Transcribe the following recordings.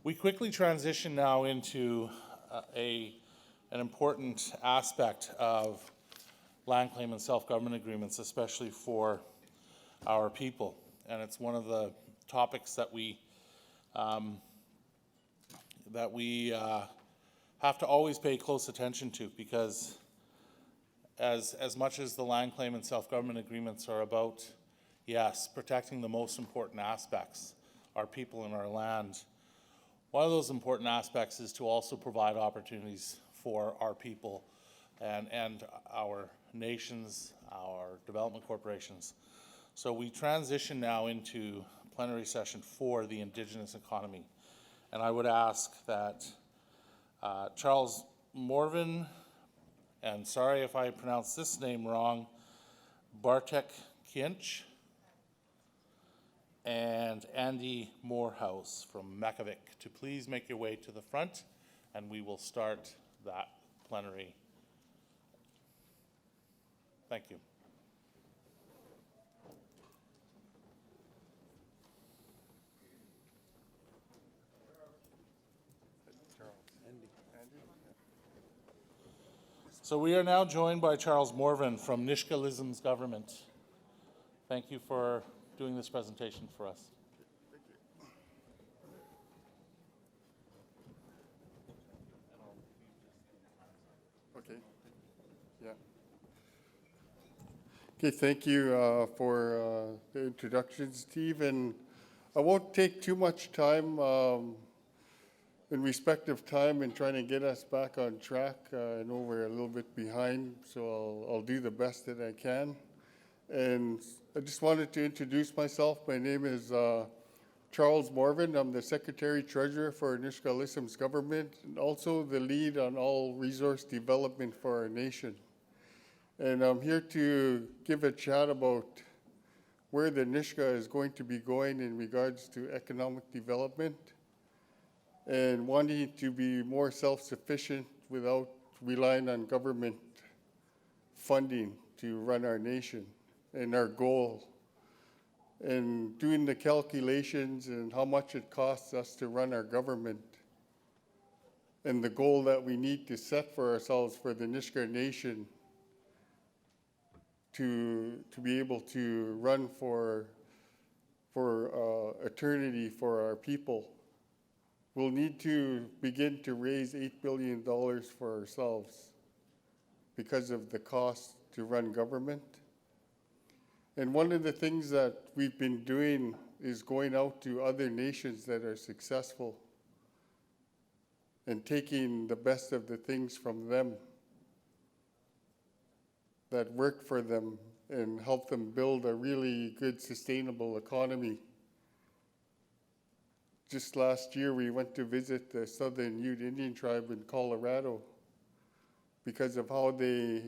We quickly transition now into an important aspect of land claim and self-government agreements, especially for our people. And it's one of the topics that we have to always pay close attention to, because as much as the land claim and self-government agreements are about, yes, protecting the most important aspects, our people and our land, one of those important aspects is to also provide opportunities for our people and our nations, our development corporations. So we transition now into plenary session for the Indigenous economy. And I would ask that Charles Morvan, and sorry if I pronounce this name wrong, Bartek Kinch, and Andy Morehouse from Makavik to please make your way to the front, and we will start that plenary. Thank you. So we are now joined by Charles Morvan from Nisga'a government. Thank you for doing this presentation for us. Okay. Yeah. Okay, thank you for the introduction, Steve. And I won't take too much time in respect of time in trying to get us back on track. I know we're a little bit behind, so I'll do the best that I can. And I just wanted to introduce myself. My name is Charles Morvan. I'm the Secretary Treasurer for Nisga'a government, and also the lead on all resource development for our nation. And I'm here to give a chat about where the Nisga'a is going to be going in regards to economic development and wanting to be more self-sufficient without relying on government funding to run our nation, and our goal, and doing the calculations and how much it costs us to run our government, and the goal that we need to set for ourselves for the Nisga'a Nation to be able to run for eternity for our people. We'll need to begin to raise $8 billion for ourselves because of the cost to run government. And one of the things that we've been doing is going out to other nations that are successful and taking the best of the things from them that work for them and help them build a really good sustainable economy. Just last year, we went to visit the Southern Ute Indian tribe in Colorado because of how they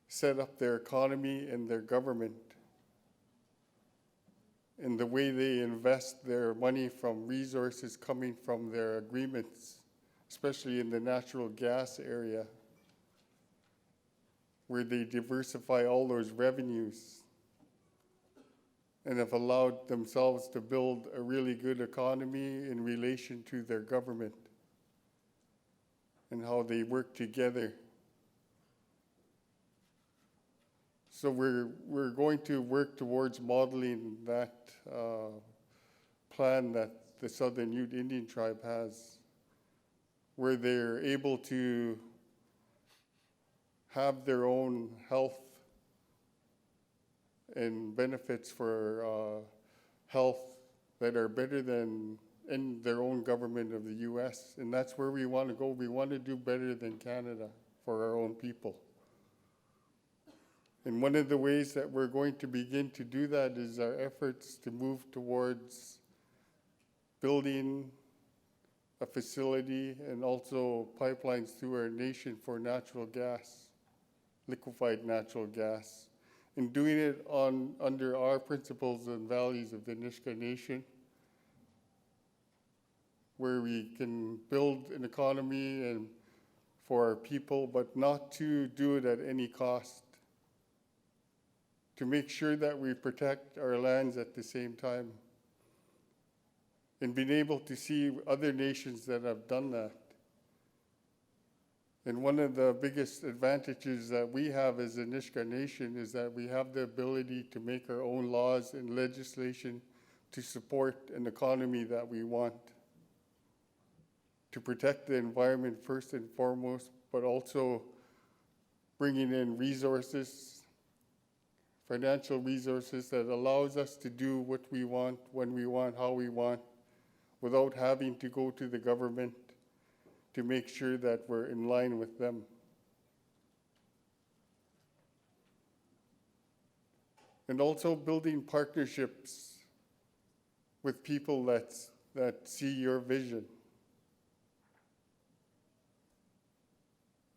set up their economy and their government, and the way they invest their money from resources coming from their agreements, especially in the natural gas area, where they diversify all those revenues and have allowed themselves to build a really good economy in relation to their government and how they work together. So we're going to work towards modeling that plan that the Southern Ute Indian tribe has, where they're able to have their own health and benefits for health that are better than in their own government of the US. And that's where we want to go. We want to do better than Canada for our own people. And one of the ways that we're going to begin to do that is our efforts to move towards building a facility and also pipelines through our nation for natural gas, liquefied natural gas, and doing it under our principles and values of the Nisga'a Nation, where we can build an economy and for our people, but not to do it at any cost, to make sure that we protect our lands at the same time. and been able to see other nations that have done that. And one of the biggest advantages that we have as a Nisga'a Nation is that we have the ability to make our own laws and legislation to support an economy that we want, to protect the environment first and foremost, but also bringing in resources, financial resources that allows us to do what we want, when we want, how we want, without having to go to the government to make sure that we're in line with them. And also building partnerships with people that see your vision.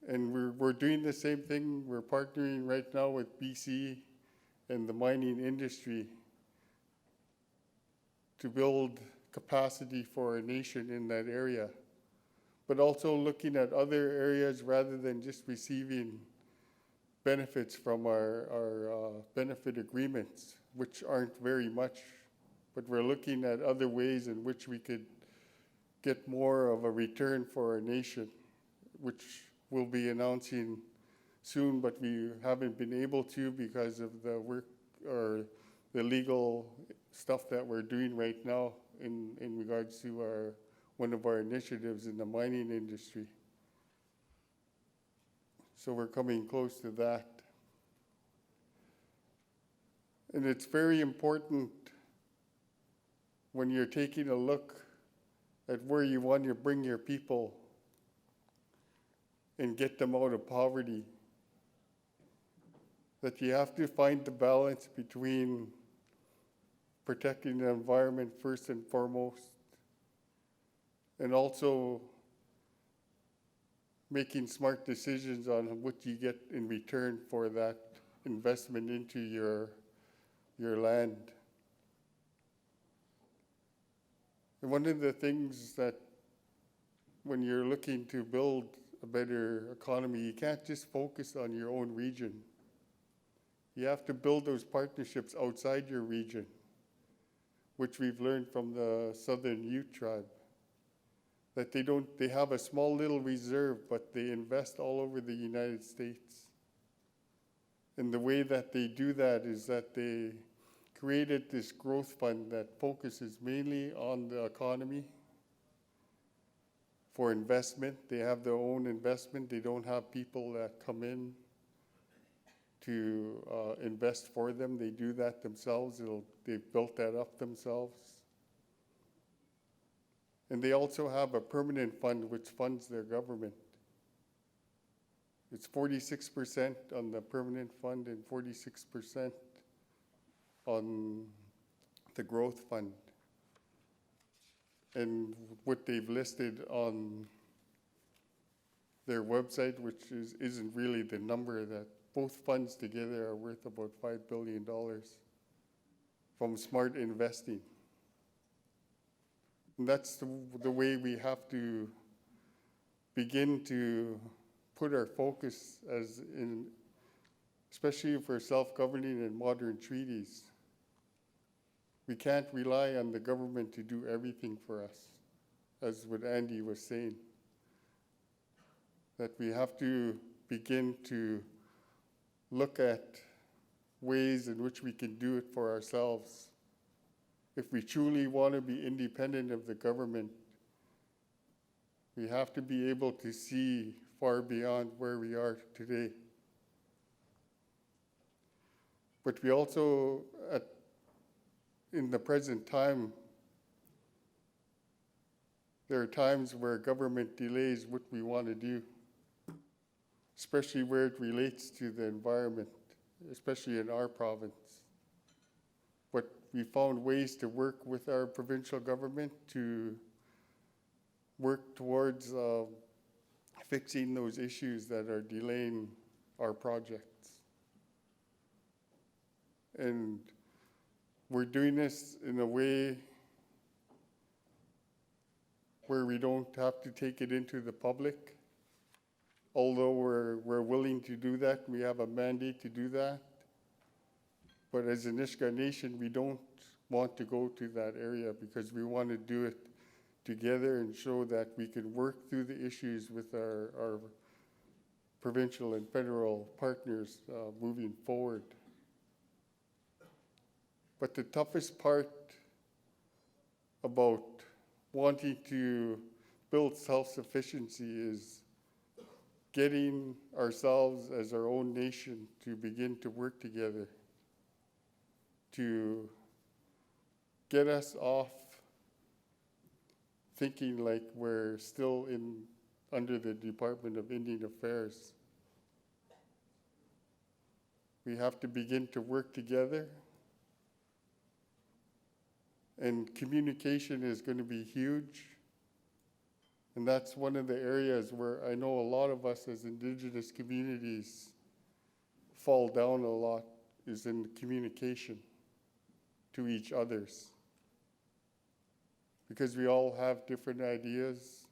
And we're doing the same thing. We're partnering right now with BC and the mining industry to build capacity for a nation in that area, but also looking at other areas rather than just receiving benefits from our benefit agreements, which aren't very much, but we're looking at other ways in which we could get more of a return for our nation, which we'll be announcing soon, but we haven't been able to because of the work or the legal stuff that we're doing right now in regards to one of our initiatives in the mining industry. So we're coming close to that. And it's very important when you're taking a look at where you want to bring your people and get them out of poverty, that you have to find the balance between protecting the environment first and foremost, and also making smart decisions on what you get in return for that investment into your land. And one of the things that when you're looking to build a better economy, you can't just focus on your own region. You have to build those partnerships outside your region, which we've learned from the Southern Ute tribe, that they have a small little reserve, but they invest all over the United States. And the way that they do that is that they created this growth fund that focuses mainly on the economy for investment. They have their own investment. They don't have people that come in to invest for them. They do that themselves. They've built that up themselves. And they also have a permanent fund which funds their government. It's 46% on the permanent fund and 46% on the growth fund. And what they've listed on their website, which isn't really the number, that both funds together are worth about $5 billion from smart investing. And that's the way we have to begin to put our focus especially for self-governing and modern treaties. We can't rely on the government to do everything for us, as what Andy was saying. That we have to begin to look at ways in which we can do it for ourselves. If we truly want to be independent of the government, we have to be able to see far beyond where we are today. But we also, in the present time, there are times where government delays what we want to do, especially where it relates to the environment, especially in our province. But we found ways to work with our provincial government to work towards fixing those issues that are delaying our projects. And we're doing this in a way where we don't have to take it into the public. Although we're willing to do that, we have a mandate to do that. But as a Nisga'a Nation, we don't want to go to that area because we want to do it together and show that we can work through the issues with our provincial and federal partners moving forward. But the toughest part about wanting to build self-sufficiency is getting ourselves as our own nation to begin to work together, to get us off thinking like we're still under the Department of Indian Affairs. We have to begin to work together, and communication is going to be huge. And that's one of the areas where I know a lot of us as Indigenous communities fall down a lot, is in communication to each others. Because we all have different ideas,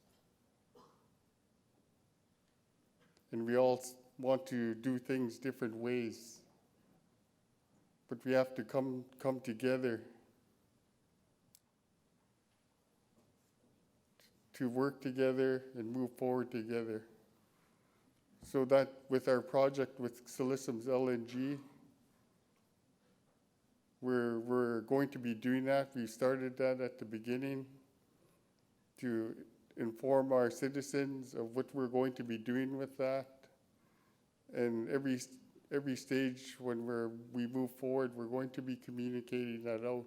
and we all want to do things different ways. But we have to come together to work together and move forward together. So that with our project with Silicium's LNG, we're going to be doing that. We started that at the beginning to inform our citizens of what we're going to be doing with that. And every stage when we move forward, we're going to be communicating that out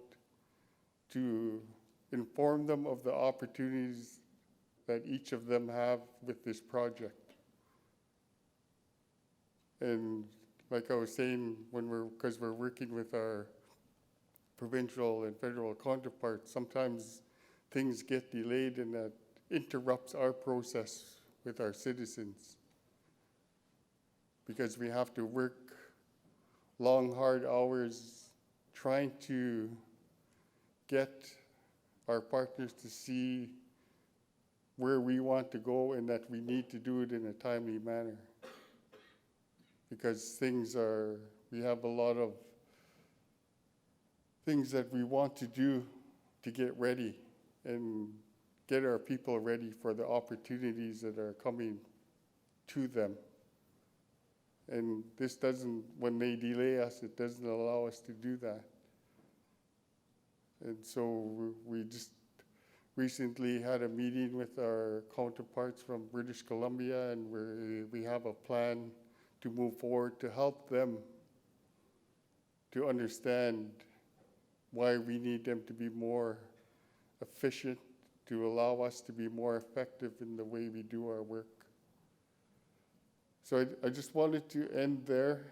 to inform them of the opportunities that each of them have with this project. And like I was saying, because we're working with our provincial and federal counterparts, sometimes things get delayed, and that interrupts our process with our citizens, because we have to work long, hard hours trying to get our partners to see where we want to go, and that we need to do it in a timely manner. Because we have a lot of things that we want to do to get ready and get our people ready for the opportunities that are coming to them. And this doesn't, when they delay us, it doesn't allow us to do that. And so we just recently had a meeting with our counterparts from British Columbia, and we have a plan to move forward to help them to understand why we need them to be more efficient, to allow us to be more effective in the way we do our work. So I just wanted to end there,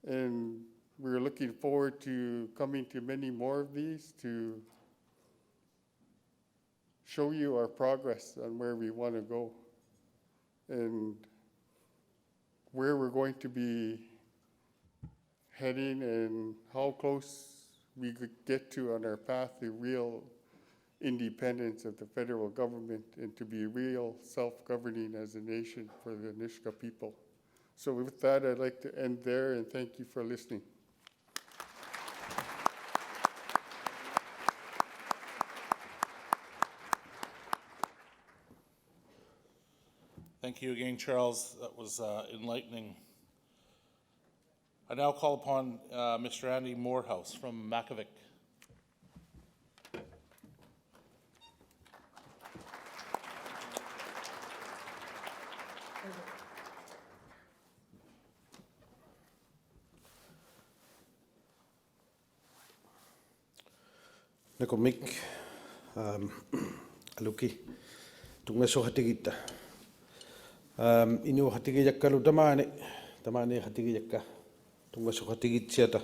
and we're looking forward to coming to many more of these to show you our progress on where we want to go and where we're going to be heading and how close we could get to on our path to real independence of the federal government and to be real self-governing as a nation for the Nisga'a people. So with that, I'd like to end there, and thank you for listening. Thank you again, Charles. That was enlightening. I now call upon Mr. Andy Morehouse from Makivik. Nako Mick, aluki, tunga so hatigita. Inu hatigi jakkalu tamane hatigi jakka, tunga so hatigitiata.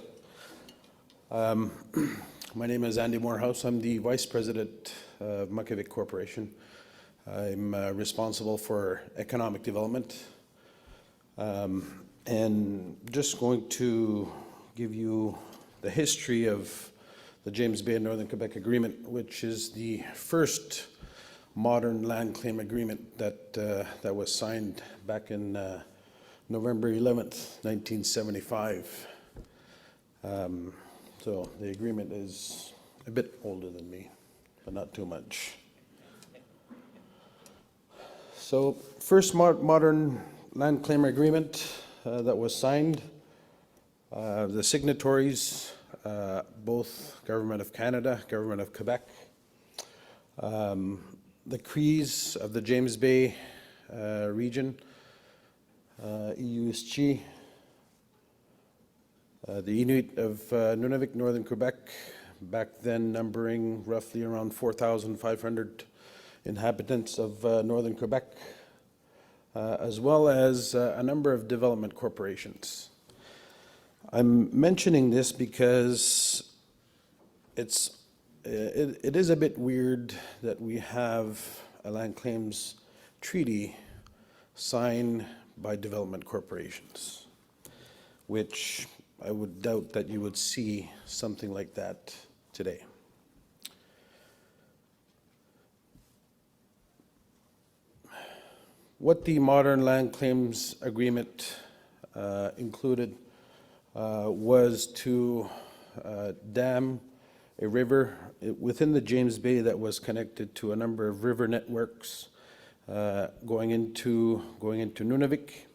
My name is Andy Morehouse. I'm the Vice President of Makivik Corporation. I'm responsible for economic development. And just going to give you the history of the James Bay and Northern Quebec Agreement, which is the first modern land claim agreement that was signed back in November 11th, 1975. So the agreement is a bit older than me, but not too much. So first modern land claim agreement that was signed, the signatories, both Government of Canada, Government of Quebec, the Crees of the James Bay region, EUSG, the Inuit of Nunavik, Northern Quebec, back then numbering roughly around 4,500 inhabitants of Northern Quebec, as well as a number of development corporations. I'm mentioning this because it is a bit weird that we have a land claims treaty signed by development corporations, which I would doubt that you would see something like that today. What the modern land claims agreement included was to dam a river within the James Bay that was connected to a number of river networks going into Nunavik.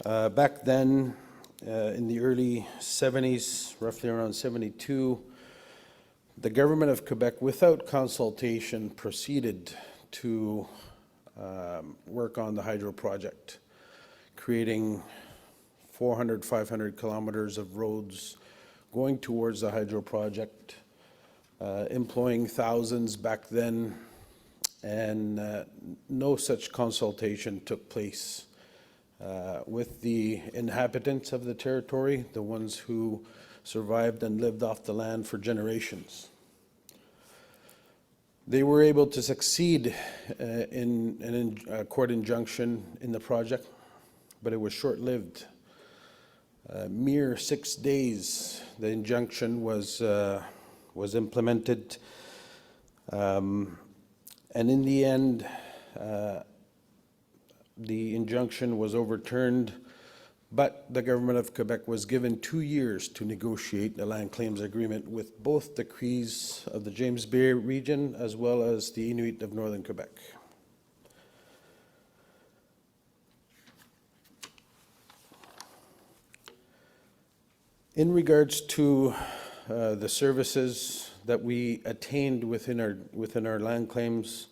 Back then, in the early 70s, roughly around 72, the Government of Quebec, without consultation, proceeded to work on the hydro project, creating 400, 500 kilometers of roads going towards the hydro project, employing thousands back then, and no such consultation took place with the inhabitants of the territory, the ones who survived and lived off the land for generations. They were able to succeed in a court injunction in the project, but it was short-lived. Mere 6 days, the injunction was implemented, and in the end, the injunction was overturned, but the Government of Quebec was given 2 years to negotiate a land claims agreement with both the Crees of the James Bay region as well as the Inuit of Northern Quebec. In regards to the services that we attained within our land claims,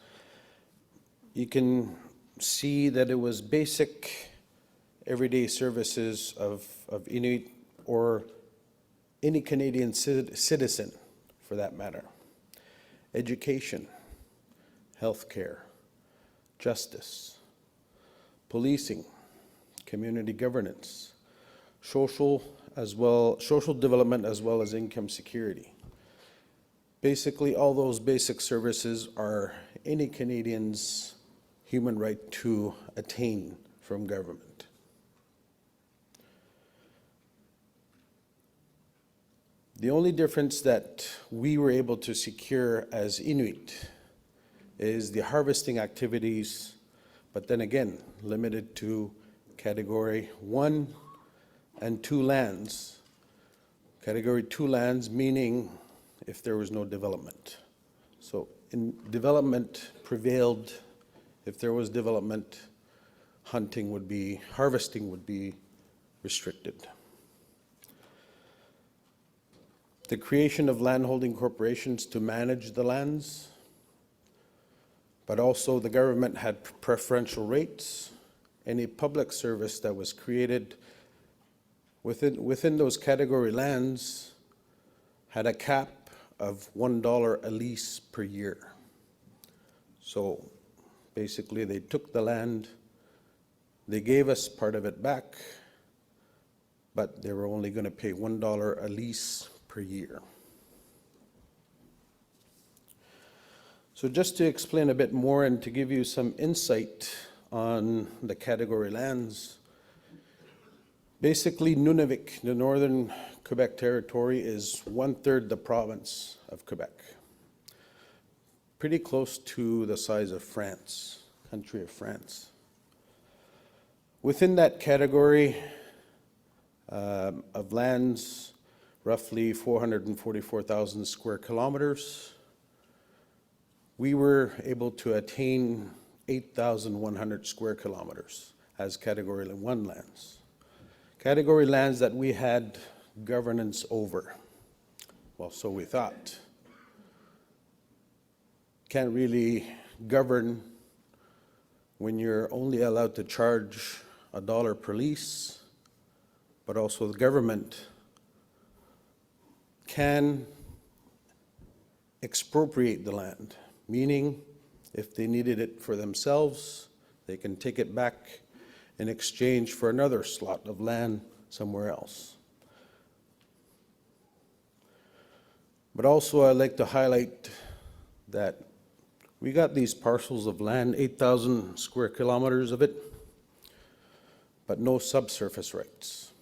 you can see that it was basic everyday services of Inuit or any Canadian citizen for that matter. Education, healthcare, justice, policing, community governance, social development as well as income security. Basically, all those basic services are any Canadian's human right to attain from government. The only difference that we were able to secure as Inuit is the harvesting activities, but then again, limited to Category 1 and 2 lands. Category 2 lands meaning if there was no development. So development prevailed. If there was development, harvesting would be restricted. The creation of landholding corporations to manage the lands, but also the government had preferential rates. Any public service that was created within those category lands had a cap of $1 a lease per year. So basically they took the land, they gave us part of it back, but they were only going to pay $1 a lease per year. So just to explain a bit more and to give you some insight on the category lands, basically Nunavik, the Northern Quebec territory, is 1/3 the province of Quebec. Pretty close to the size of France, country of France. Within that category of lands, roughly 444,000 square kilometers. We were able to attain 8,100 square kilometers as Category 1 lands. Category lands that we had governance over. Well, so we thought. Can't really govern when you're only allowed to charge $1 per lease, but also the government can expropriate the land, meaning if they needed it for themselves, they can take it back in exchange for another slot of land somewhere else. But also I'd like to highlight that we got these parcels of land, 8,000 square kilometers of it, but no subsurface rights.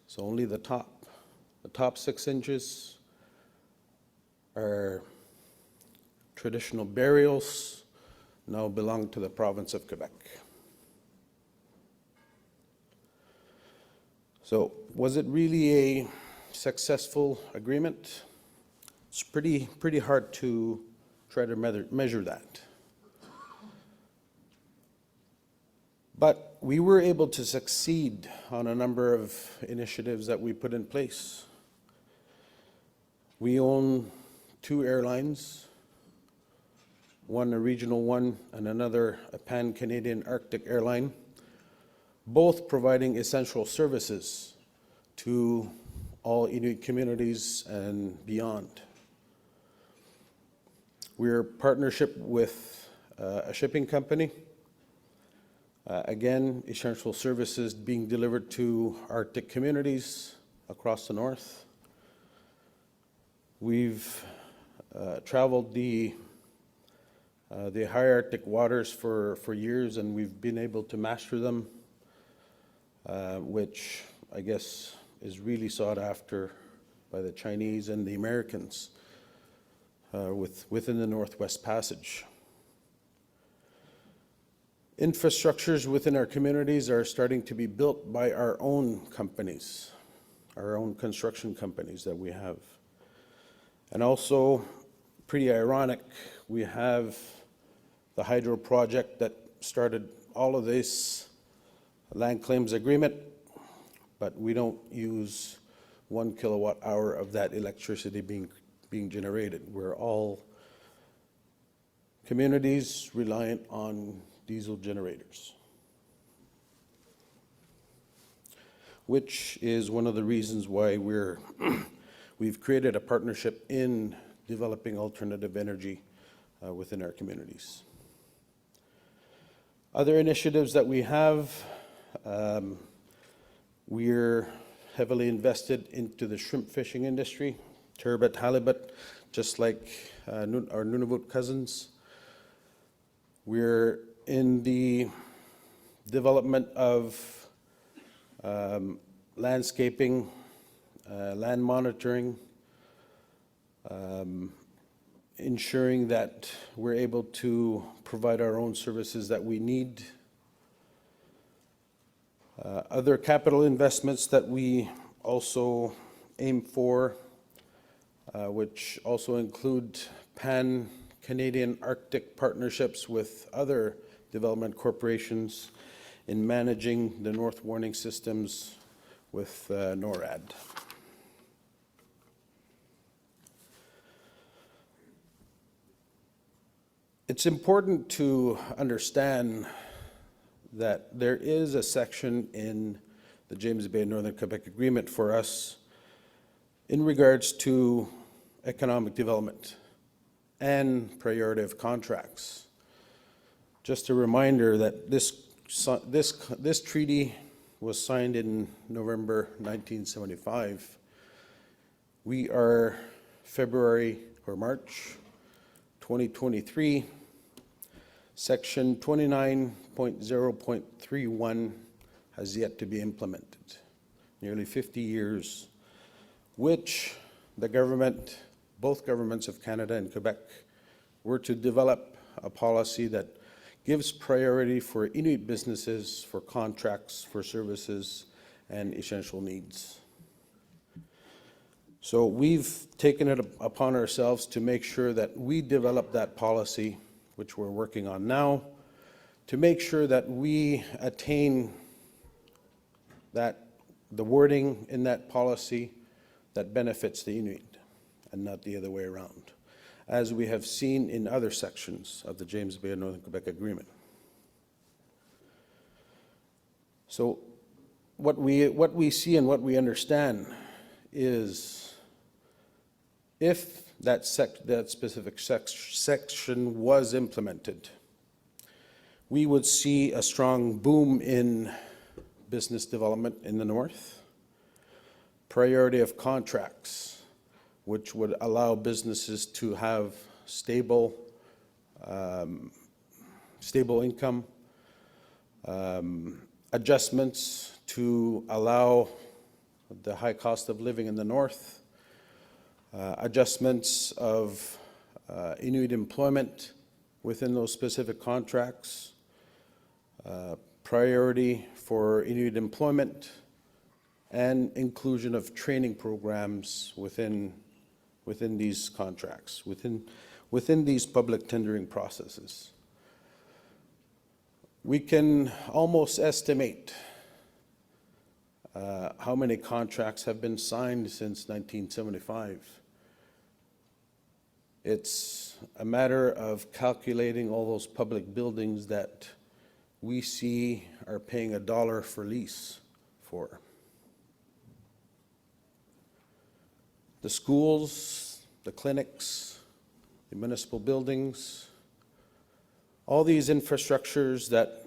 So only the top 6 inches are traditional burials, now belong to the province of Quebec. So was it really a successful agreement? It's pretty hard to try to measure that. But we were able to succeed on a number of initiatives that we put in place. We own 2 airlines, one a regional one and another a pan-Canadian Arctic airline, both providing essential services to all Inuit communities and beyond. We're in partnership with a shipping company. Again, essential services being delivered to Arctic communities across the north. We've traveled the high Arctic waters for years, and we've been able to master them, which I guess is really sought after by the Chinese and the Americans within the Northwest Passage. Infrastructures within our communities are starting to be built by our own companies, our own construction companies that we have. And also, pretty ironic, we have the hydro project that started all of this land claims agreement, but we don't use 1 kilowatt hour of that electricity being generated. We're all communities reliant on diesel generators, which is one of the reasons why we've created a partnership in developing alternative energy within our communities. Other initiatives that we have, we're heavily invested into the shrimp fishing industry, turbot, halibut, just like our Nunavut cousins. We're in the development of landscaping, land monitoring, ensuring that we're able to provide our own services that we need. Other capital investments that we also aim for, which also include pan-Canadian Arctic partnerships with other development corporations in managing the North Warning systems with NORAD. It's important to understand that there is a section in the James Bay Northern Quebec Agreement for us in regards to economic development and priority of contracts. Just a reminder that this treaty was signed in November 1975. We are February or March 2023. Section 29.0.31 has yet to be implemented. Nearly 50 years, which the government, both governments of Canada and Quebec, were to develop a policy that gives priority for Inuit businesses, for contracts, for services, and essential needs. So we've taken it upon ourselves to make sure that we develop that policy, which we're working on now, to make sure that we attain that the wording in that policy that benefits the Inuit and not the other way around, as we have seen in other sections of the James Bay and Northern Quebec Agreement. So what we see and what we understand is if that specific section was implemented, we would see a strong boom in business development in the north, priority of contracts, which would allow businesses to have stable income, adjustments to allow the high cost of living in the north, adjustments of Inuit employment within those specific contracts, priority for Inuit employment, and inclusion of training programs within these contracts, within these public tendering processes. We can almost estimate how many contracts have been signed since 1975. It's a matter of calculating all those public buildings that we see are paying $1 for lease for. The schools, the clinics, the municipal buildings, all these infrastructures that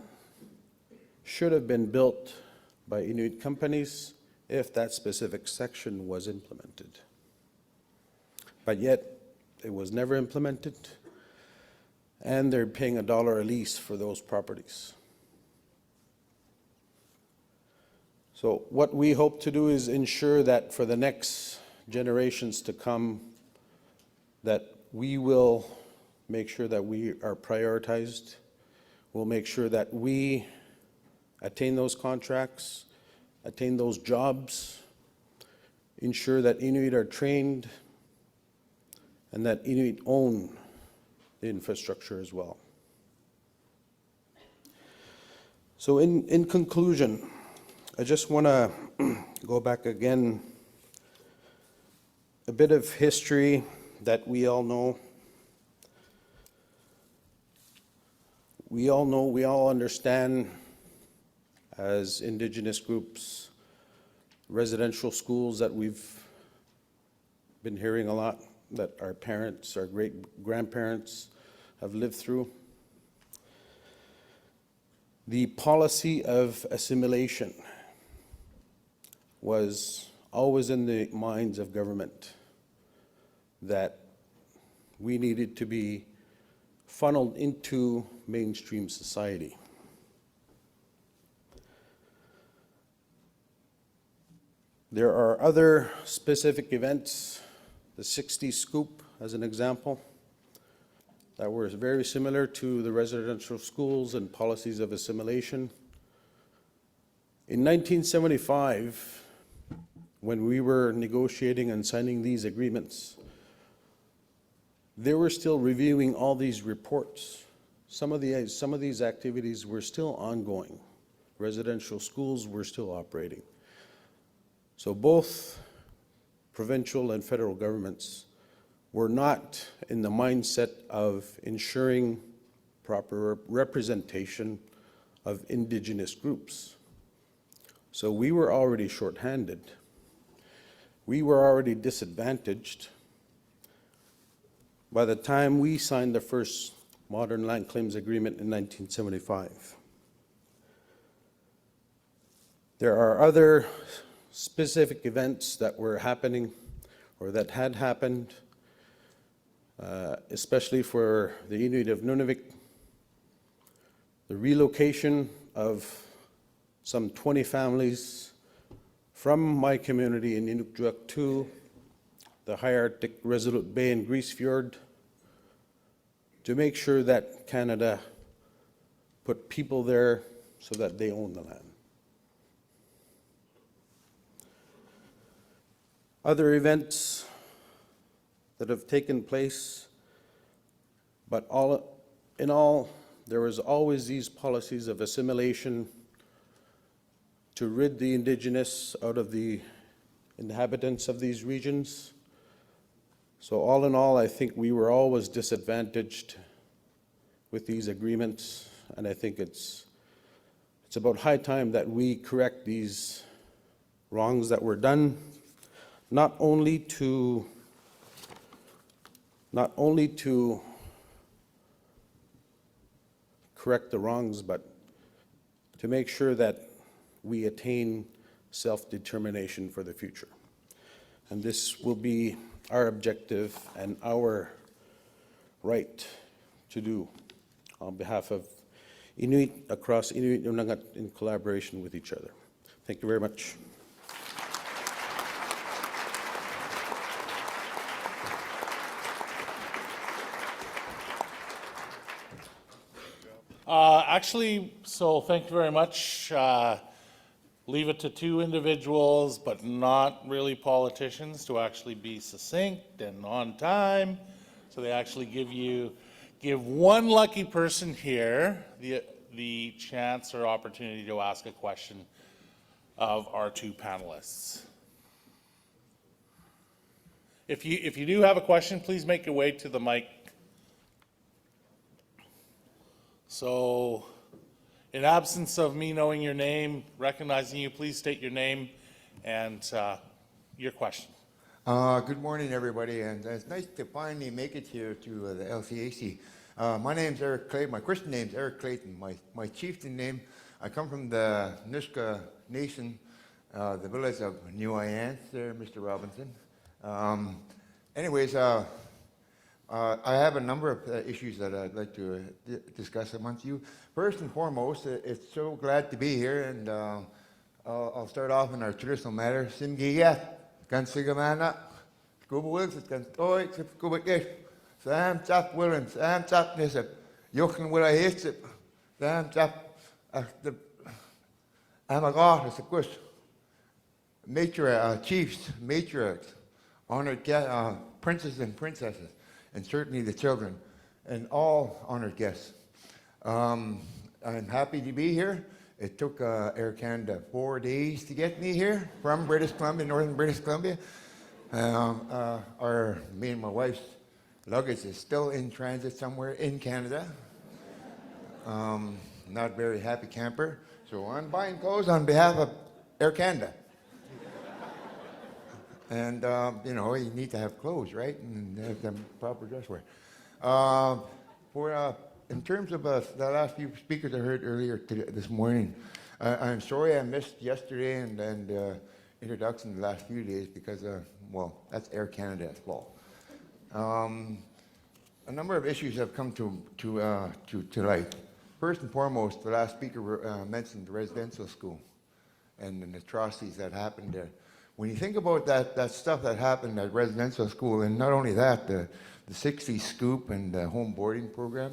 should have been built by Inuit companies if that specific section was implemented. But yet, it was never implemented, and they're paying $1 a lease for those properties. So what we hope to do is ensure that for the next generations to come, that we will make sure that we are prioritized. We'll make sure that we attain those contracts, attain those jobs, ensure that Inuit are trained, and that Inuit own the infrastructure as well. So in conclusion, I just want to go back again, a bit of history that we all know. We all understand as Indigenous groups, residential schools that we've been hearing a lot, that our parents, our great-grandparents have lived through. The policy of assimilation was always in the minds of government, that we needed to be funneled into mainstream society. There are other specific events, the 60s scoop as an example, that were very similar to the residential schools and policies of assimilation. In 1975, when we were negotiating and signing these agreements, they were still reviewing all these reports. Some of these activities were still ongoing. Residential schools were still operating. So both provincial and federal governments were not in the mindset of ensuring proper representation of Indigenous groups. So we were already shorthanded. We were already disadvantaged. By the time we signed the first modern land claims agreement in 1975. There are other specific events that were happening or that had happened, especially for the Inuit of Nunavik. The relocation of some 20 families from my community in Inukjuak to the high Arctic Resolute Bay and Grise Fjord to make sure that Canada put people there so that they own the land. other events that have taken place, but all in all, there was always these policies of assimilation to rid the Indigenous out of the inhabitants of these regions. So all in all, I think we were always disadvantaged with these agreements, and I think it's about high time that we correct these wrongs that were done, not only to correct the wrongs, but to make sure that we attain self-determination for the future. And this will be our objective and our right to do on behalf of Inuit across Inuit Nunangat in collaboration with each other. Thank you very much. Actually, so thank you very much. Leave it to two individuals, but not really politicians, to actually be succinct and on time. So they actually give one lucky person here the chance or opportunity to ask a question of our two panelists. If you do have a question, please make your way to the mic. So, in absence of me knowing your name, recognizing you, please state your name and your question. Good morning, everybody, and it's nice to finally make it here to the LCAC. My name's Eric Clayton. My Christian name's Eric Clayton. My chieftain name, I come from the Nisga'a Nation, the village of New Iance there, Mr. Robinson. Anyways, I have a number of issues that I'd like to discuss amongst you. First and foremost, it's so glad to be here, and I'll start off in our traditional manner. Simgiyat, Gansigamana, Scuba Wills, Ganstoi, Scuba Gish, Sam Chap Willens, Sam Chap Nisip, Jochen Willa Hitsip, Sam Chap, the Amagot, it's a kush. Chiefs, matriarchs, honored princes and princesses, and certainly the children, and all honored guests. I'm happy to be here. It took Air Canada 4 days to get me here from British Columbia, northern British Columbia. Me and my wife's luggage is still in transit somewhere in Canada. Not very happy camper. So I'm buying clothes on behalf of Air Canada. And, you need to have clothes, right? And have the proper dress wear. In terms of the last few speakers I heard earlier this morning, I'm sorry I missed yesterday and introduction the last few days because, that's Air Canada's fault. A number of issues have come to light. First and foremost, the last speaker mentioned the residential school and the atrocities that happened there. When you think about that stuff that happened at residential school, and not only that, the 60s scoop and the home boarding program,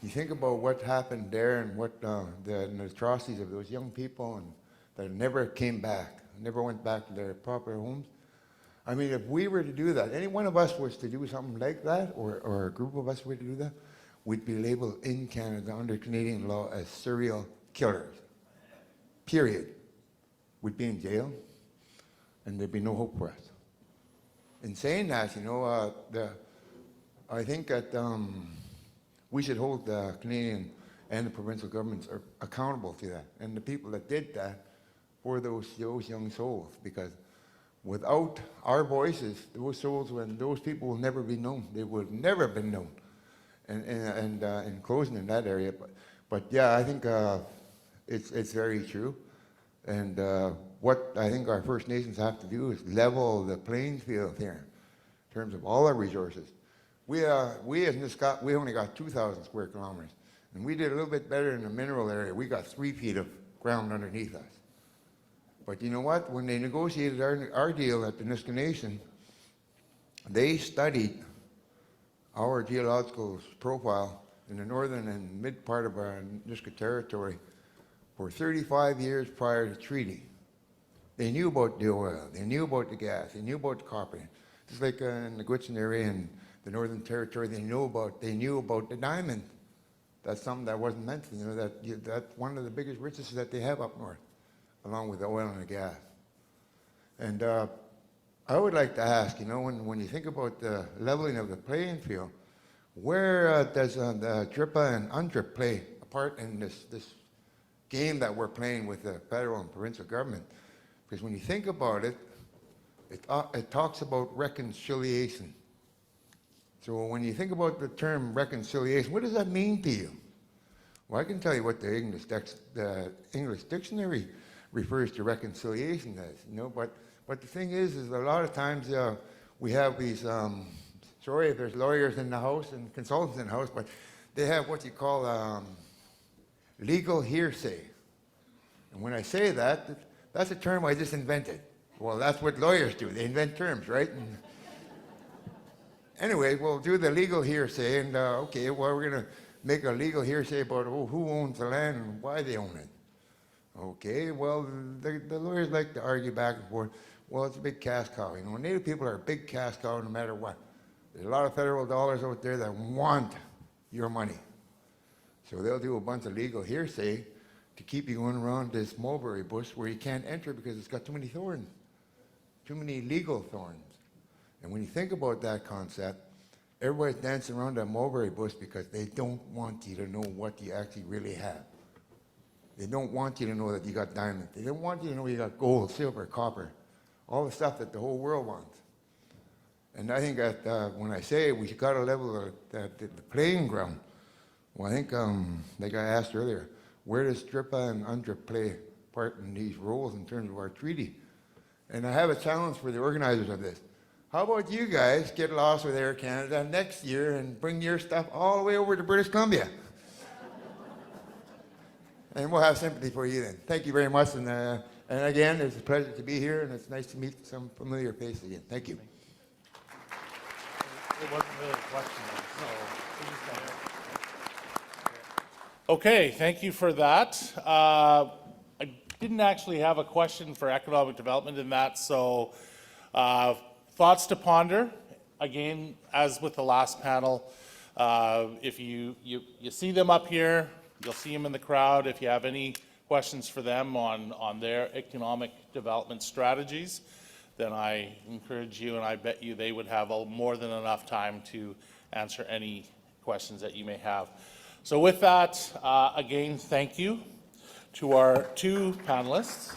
you think about what happened there and what the atrocities of those young people and that never came back, never went back to their proper homes. I mean, if we were to do that, any one of us was to do something like that, or a group of us were to do that, we'd be labeled in Canada under Canadian law as serial killers. Period. We'd be in jail, and there'd be no hope for us. In saying that, I think that we should hold the Canadian and the provincial governments accountable to that, and the people that did that for those young souls, because without our voices, those souls and those people will never be known. They would never have been known. And in closing in that area, but yeah, I think it's very true. And what I think our First Nations have to do is level the playing field here in terms of all our resources. We as Nisga'a, we only got 2,000 square kilometers, and we did a little bit better in the mineral area. We got 3 feet of ground underneath us. But you know what? When they negotiated our deal at the Nisga'a Nation, they studied our geological profile in the northern and mid part of our Nisga'a territory for 35 years prior to treaty. They knew about the oil, they knew about the gas, they knew about the copper. Just like in the Gwich'in area and the Northern Territory, they knew about the diamond. That's something that wasn't mentioned, you know, that's one of the biggest riches that they have up north, along with the oil and the gas. And I would like to ask, you know, when you think about the leveling of the playing field, where does the DRIPA and UNDRIP play a part in this game that we're playing with the federal and provincial government? Because when you think about it, it talks about reconciliation. So when you think about the term reconciliation, what does that mean to you? Well, I can tell you what the English dictionary refers to reconciliation as, you know, but the thing is a lot of times we have these, sorry if there's lawyers in the house and consultants in the house, but they have what you call legal hearsay. And when I say that, that's a term I just invented. Well, that's what lawyers do. They invent terms, right? Anyway, we'll do the legal hearsay, and okay, well, we're going to make a legal hearsay about who owns the land and why they own it. Okay, well, the lawyers like to argue back and forth. Well, it's a big cash cow. You know, Native people are a big cash cow no matter what. There's a lot of federal dollars out there that want your money. So they'll do a bunch of legal hearsay to keep you going around this mulberry bush where you can't enter because it's got too many thorns, too many legal thorns. And when you think about that concept, everybody's dancing around that mulberry bush because they don't want you to know what you actually really have. They don't want you to know that you got diamonds. They don't want you to know you got gold, silver, copper, all the stuff that the whole world wants. And I think that when I say we got to level the playing ground, well, I think, like I asked earlier, where does DRIPA and UNDRIP play a part in these roles in terms of our treaty? And I have a challenge for the organizers of this. How about you guys get lost with Air Canada next year and bring your stuff all the way over to British Columbia? And we'll have sympathy for you then. Thank you very much. And again, it's a pleasure to be here, and it's nice to meet some familiar faces again. Thank you. It wasn't really a question, so we just got it. Okay, thank you for that. I didn't actually have a question for economic development in that, so thoughts to ponder. Again, as with the last panel, if you see them up here, you'll see them in the crowd. If you have any questions for them on their economic development strategies, then I encourage you, and I bet you they would have more than enough time to answer any questions that you may have. So with that, again, thank you to our two panelists.